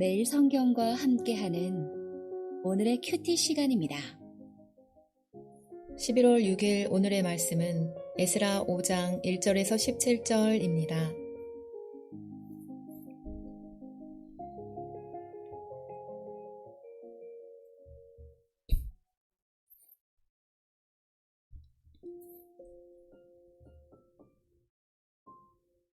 매일 성경과 함께하는 오늘의 큐티 시간입니다. 11월 6일 오늘의 말씀은 에스라 5장 1절에서 17절입니다.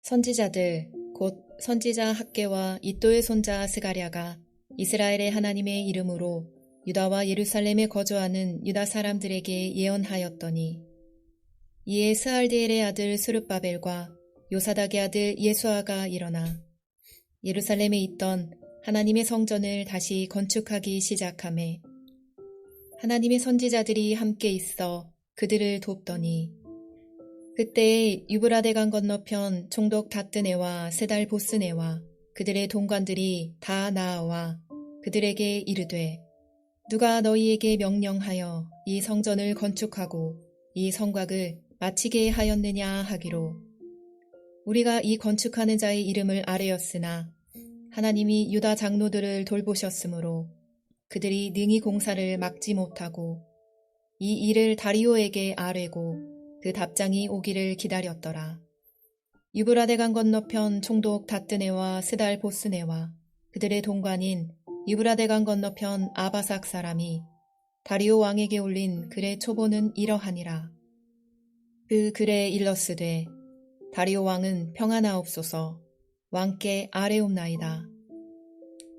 선지자들 곧 선지자 학개와 이도의 손자 스가랴가 이스라엘의 하나님의 이름으로 유다와 예루살렘에 거주하는 유다 사람들에게 예언하였더니 이에 스알디엘의 아들 스룹바벨과 요사닥의 아들 예수아가 일어나 예루살렘에 있던 하나님의 성전을 다시 건축하기 시작하매 하나님의 선지자들이 함께 있어 그들을 돕더니 그때 유브라데강 건너편 총독 다뜨네와 세달 보스네와 그들의 동관들이 다 나아와 그들에게 이르되 누가 너희에게 명령하여 이 성전을 건축하고 이 성곽을 마치게 하였느냐 하기로 우리가 이 건축하는 자의 이름을 아뢰었으나 하나님이 유다 장로들을 돌보셨으므로 그들이 능히 공사를 막지 못하고 이 일을 다리오에게 아뢰고 그 답장이 오기를 기다렸더라. 유브라데강 건너편 총독 다뜨네와 스달 보스네와 그들의 동관인 유브라데강 건너편 아바삭 사람이 다리오 왕에게 올린 글의 초보는 이러하니라. 그 글에 일러스되 다리오 왕은 평안하옵소서 왕께 아뢰옵나이다.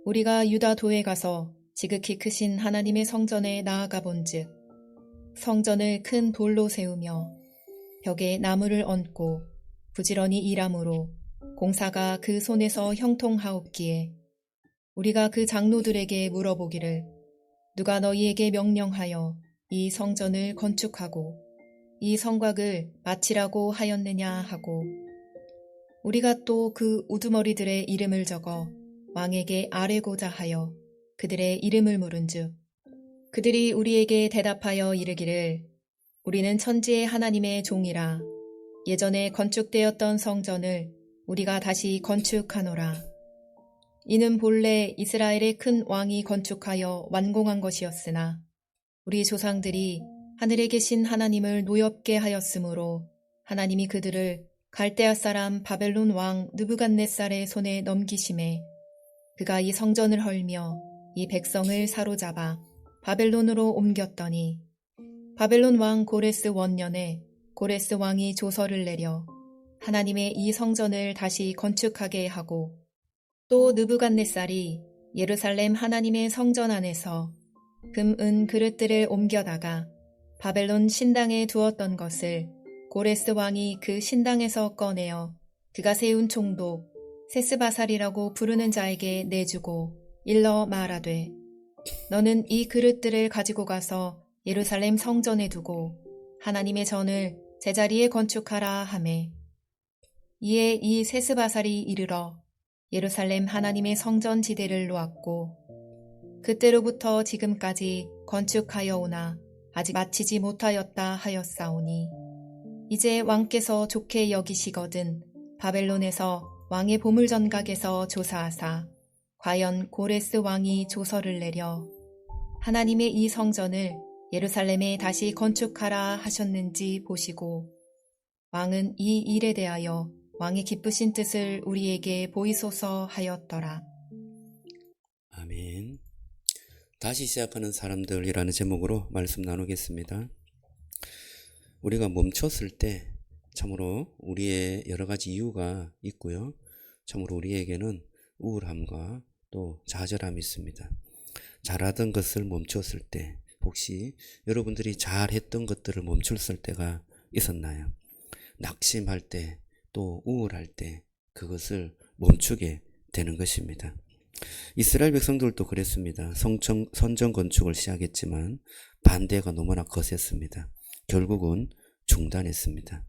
우리가 유다 도에 가서 지극히 크신 하나님의 성전에 나아가 본즉 성전을 큰 돌로 세우며 벽에 나무를 얹고 부지런히 일함으로 공사가 그 손에서 형통하옵기에 우리가 그 장로들에게 물어보기를 누가 너희에게 명령하여 이 성전을 건축하고 이 성곽을 마치라고 하였느냐 하고 우리가 또 그 우두머리들의 이름을 적어 왕에게 아뢰고자 하여 그들의 이름을 물은즉 그들이 우리에게 대답하여 이르기를 우리는 천지의 하나님의 종이라 예전에 건축되었던 성전을 우리가 다시 건축하노라. 이는 본래 이스라엘의 큰 왕이 건축하여 완공한 것이었으나 우리 조상들이 하늘에 계신 하나님을 노엽게 하였으므로 하나님이 그들을 갈대아 사람 바벨론 왕 느부갓네살의 손에 넘기심에 그가 이 성전을 헐며 이 백성을 사로잡아 바벨론으로 옮겼더니 바벨론 왕 고레스 원년에 고레스 왕이 조서를 내려 하나님의 이 성전을 다시 건축하게 하고 또 느부갓네살이 예루살렘 하나님의 성전 안에서 금, 은 그릇들을 옮겨다가 바벨론 신당에 두었던 것을 고레스 왕이 그 신당에서 꺼내어 그가 세운 총독 세스바살이라고 부르는 자에게 내주고 일러 말하되 너는 이 그릇들을 가지고 가서 예루살렘 성전에 두고 하나님의 전을 제자리에 건축하라 하매 이에 이 세스바살이 이르러 예루살렘 하나님의 성전 지대를 놓았고 그때로부터 지금까지 건축하여 오나 아직 마치지 못하였다 하였사오니 이제 왕께서 좋게 여기시거든 바벨론에서 왕의 보물전각에서 조사하사 과연 고레스 왕이 조서를 내려 하나님의 이 성전을 예루살렘에 다시 건축하라 하셨는지 보시고 왕은 이 일에 대하여 왕의 기쁘신 뜻을 우리에게 보이소서 하였더라. 아멘. 다시 시작하는 사람들이라는 제목으로 말씀 나누겠습니다. 우리가 멈췄을 때 참으로 우리의 여러 가지 이유가 있고요. 참으로 우리에게는 우울함과 또 좌절함이 있습니다. 잘하던 것을 멈췄을 때 혹시 여러분들이 잘했던 것들을 멈췄을 때가 있었나요? 낙심할 때 또 우울할 때 그것을 멈추게 되는 것입니다. 이스라엘 백성들도 그랬습니다. 성전 건축을 시작했지만 반대가 너무나 거셌습니다. 결국은 중단했습니다.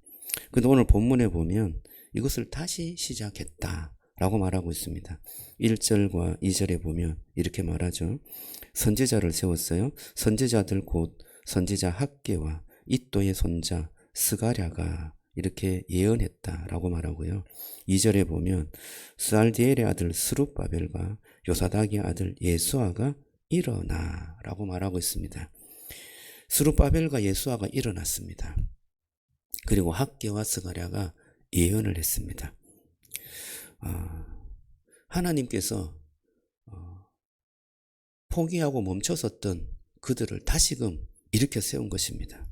근데 오늘 본문에 보면 이것을 다시 시작했다 라고 말하고 있습니다. 1절과 2절에 보면 이렇게 말하죠. 선지자를 세웠어요. 선지자들 곧 선지자 학개와 이도의 손자 스가랴가 이렇게 예언했다라고 말하고요. 2절에 보면 스알디엘의 아들 스룹바벨과 요사닥의 아들 예수아가 일어나라고 말하고 있습니다. 스룹바벨과 예수아가 일어났습니다. 그리고 학개와 스가랴가 예언을 했습니다. 하나님께서 포기하고 멈춰섰던 그들을 다시금 일으켜 세운 것입니다.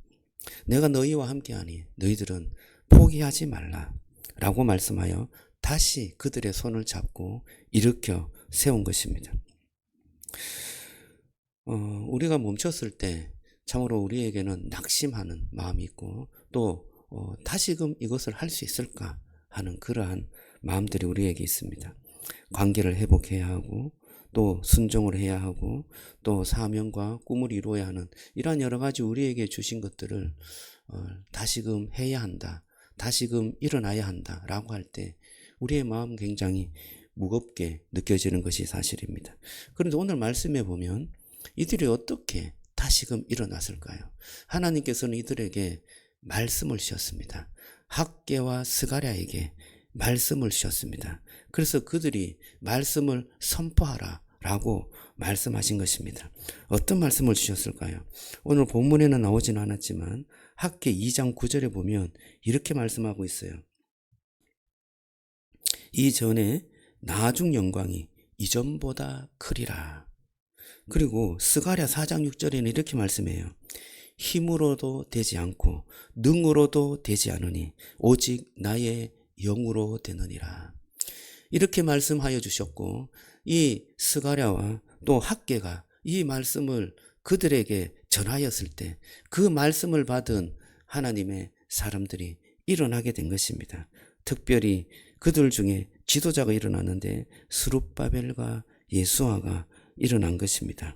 내가 너희와 함께하니 너희들은 포기하지 말라 라고 말씀하여 다시 그들의 손을 잡고 일으켜 세운 것입니다. 우리가 멈췄을 때 참으로 우리에게는 낙심하는 마음이 있고 또 다시금 이것을 할 수 있을까 하는 그러한 마음들이 우리에게 있습니다. 관계를 회복해야 하고 또 순종을 해야 하고 또 사명과 꿈을 이루어야 하는 이러한 여러 가지 우리에게 주신 것들을 다시금 해야 한다. 다시금 일어나야 한다 라고 할 때 우리의 마음 굉장히 무겁게 느껴지는 것이 사실입니다. 그런데 오늘 말씀에 보면 이들이 어떻게 다시금 일어났을까요? 하나님께서는 이들에게 말씀을 주셨습니다. 학개와 스가랴에게 말씀을 주셨습니다. 그래서 그들이 말씀을 선포하라 라고 말씀하신 것입니다. 어떤 말씀을 주셨을까요? 오늘 본문에는 나오진 않았지만 학개 2장 9절에 보면 이렇게 말씀하고 있어요. 이전에 나중 영광이 이전보다 크리라. 그리고 스가랴 4장 6절에는 이렇게 말씀해요. 힘으로도 되지 않고 능으로도 되지 않으니 오직 나의 영으로 되느니라. 이렇게 말씀하여 주셨고 이 스가랴와 또 학개가 이 말씀을 그들에게 전하였을 때 그 말씀을 받은 하나님의 사람들이 일어나게 된 것입니다. 특별히 그들 중에 지도자가 일어났는데 스룹바벨과 예수아가 일어난 것입니다.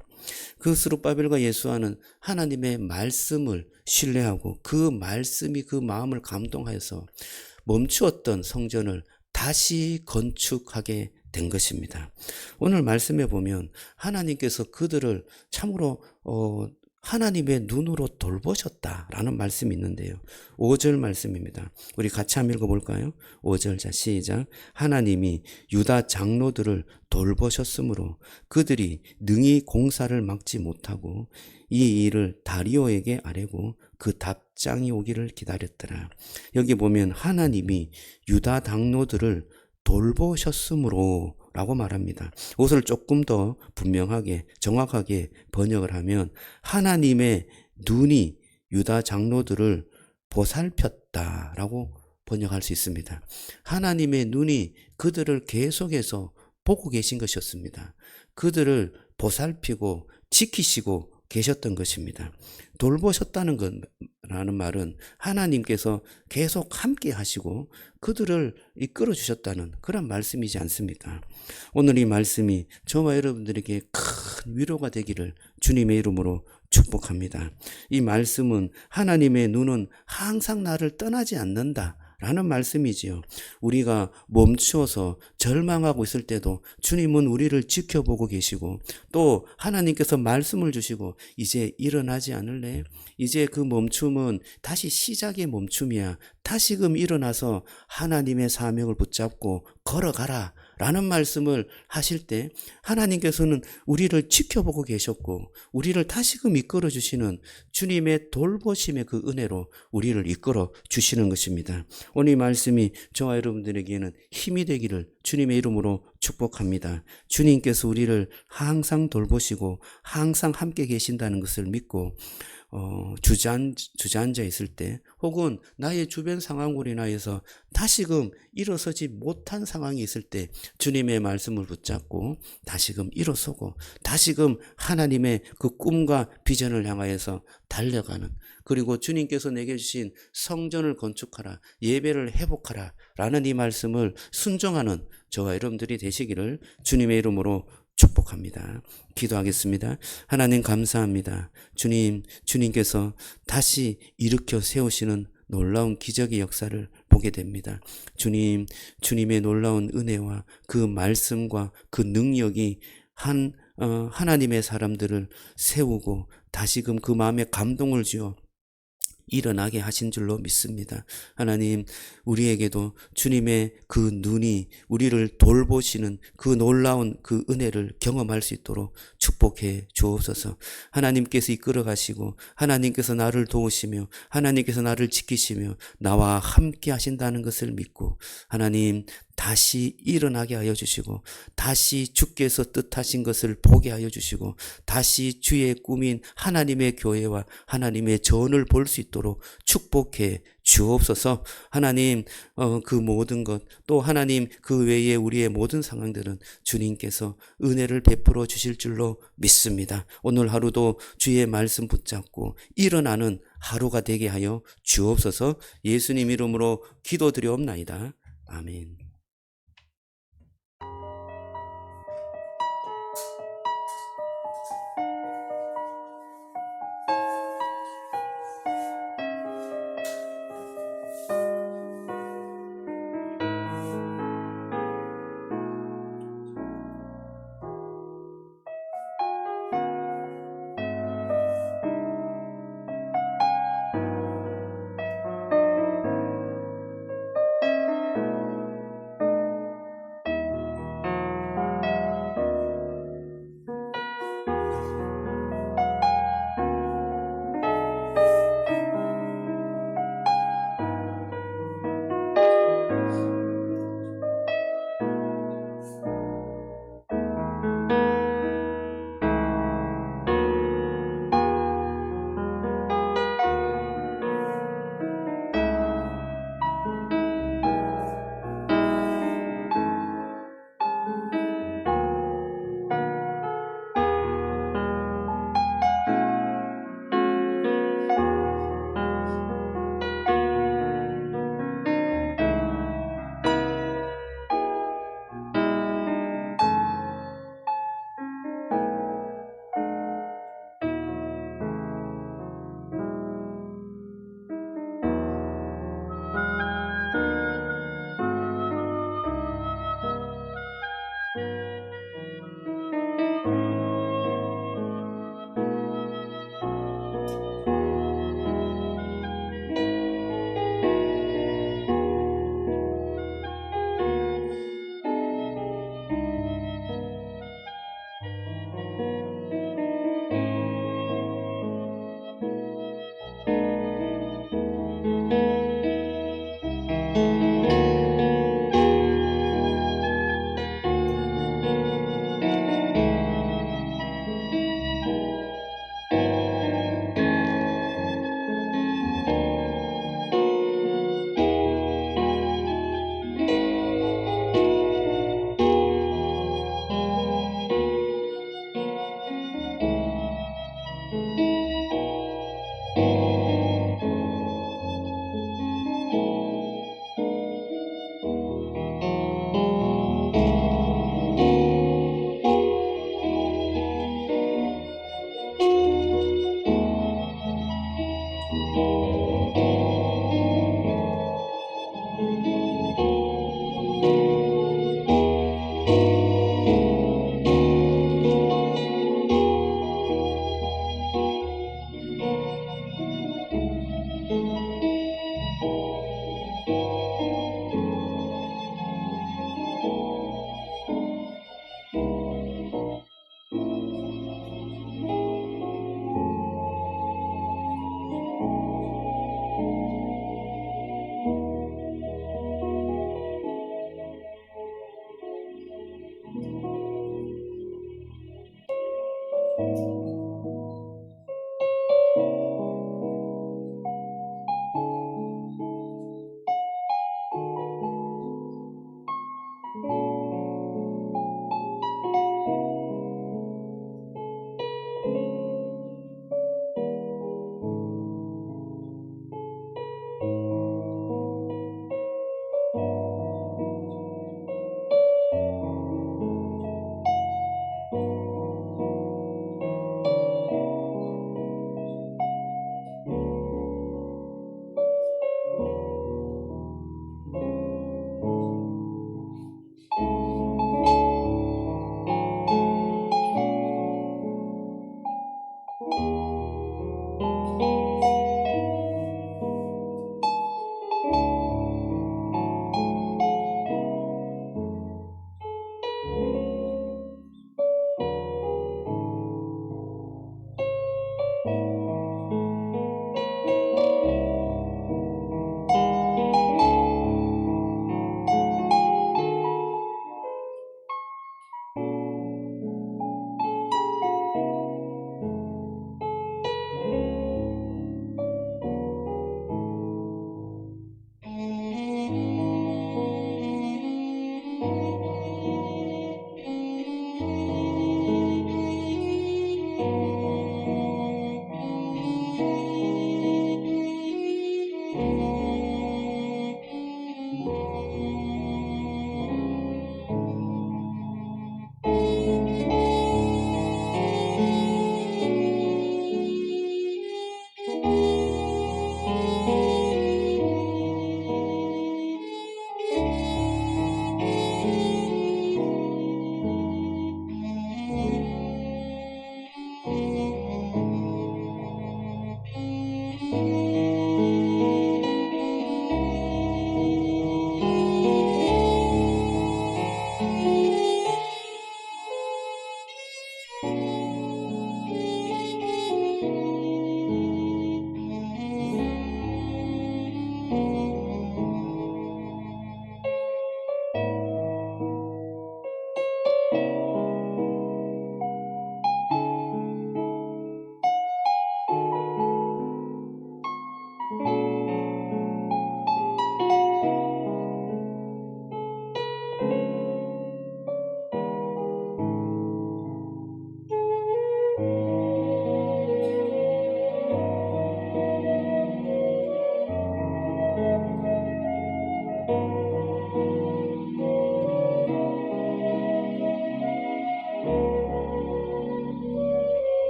그 스룹바벨과 예수아는 하나님의 말씀을 신뢰하고 그 말씀이 그 마음을 감동하여서 멈추었던 성전을 다시 건축하게 된 것입니다. 오늘 말씀에 보면 하나님께서 그들을 참으로 하나님의 눈으로 돌보셨다라는 말씀이 있는데요. 5절 말씀입니다. 우리 같이 한번 읽어볼까요? 5절 자 시작. 하나님이 유다 장로들을 돌보셨으므로 그들이 능히 공사를 막지 못하고 이 일을 다리오에게 아뢰고 그 답장이 오기를 기다렸더라. 여기 보면 하나님이 유다 장로들을 돌보셨으므로 라고 말합니다. 이것을 조금 더 분명하게 정확하게 번역을 하면 하나님의 눈이 유다 장로들을 보살폈다라고 번역할 수 있습니다. 하나님의 눈이 그들을 계속해서 보고 계신 것이었습니다. 그들을 보살피고 지키시고 계셨던 것입니다. 돌보셨다는 거라는 말은 하나님께서 계속 함께 하시고 그들을 이끌어 주셨다는 그런 말씀이지 않습니까? 오늘 이 말씀이 저와 여러분들에게 큰 위로가 되기를 주님의 이름으로 축복합니다. 이 말씀은 하나님의 눈은 항상 나를 떠나지 않는다 라는 말씀이지요. 우리가 멈추어서 절망하고 있을 때도 주님은 우리를 지켜보고 계시고 또 하나님께서 말씀을 주시고 이제 일어나지 않을래? 이제 그 멈춤은 다시 시작의 멈춤이야. 다시금 일어나서 하나님의 사명을 붙잡고 걸어가라 라는 말씀을 하실 때 하나님께서는 우리를 지켜보고 계셨고 우리를 다시금 이끌어 주시는 주님의 돌보심의 그 은혜로 우리를 이끌어 주시는 것입니다. 오늘 이 말씀이 저와 여러분들에게는 힘이 되기를 주님의 이름으로 축복합니다. 주님께서 우리를 항상 돌보시고 항상 함께 계신다는 것을 믿고 주저앉아 있을 때 혹은 나의 주변 상황으로 인하여서 다시금 일어서지 못한 상황이 있을 때 주님의 말씀을 붙잡고 다시금 일어서고 다시금 하나님의 그 꿈과 비전을 향하여서 달려가는 그리고 주님께서 내게 주신 성전을 건축하라 예배를 회복하라 라는 이 말씀을 순종하는 저와 여러분들이 되시기를 주님의 이름으로 축복합니다. 기도하겠습니다. 하나님 감사합니다. 주님께서 다시 일으켜 세우시는 놀라운 기적의 역사를 보게 됩니다. 주님의 놀라운 은혜와 그 말씀과 그 능력이 하나님의 사람들을 세우고 다시금 그 마음에 감동을 주어 일어나게 하신 줄로 믿습니다. 하나님, 우리에게도 주님의 그 눈이 우리를 돌보시는 그 놀라운 그 은혜를 경험할 수 있도록 축복해 주옵소서. 하나님께서 이끌어 가시고 하나님께서 나를 도우시며 하나님께서 나를 지키시며 나와 함께 하신다는 것을 믿고 하나님 다시 일어나게 하여 주시고 다시 주께서 뜻하신 것을 보게 하여 주시고 다시 주의 꿈인 하나님의 교회와 하나님의 전을 볼 수 있도록 축복해 주옵소서. 하나님 그 모든 것 또 하나님 그 외에 우리의 모든 상황들은 주님께서 은혜를 베풀어 주실 줄로 믿습니다. 오늘 하루도 주의 말씀 붙잡고 일어나는 하루가 되게 하여 주옵소서. 예수님 이름으로 기도드리옵나이다. 아멘.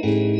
네.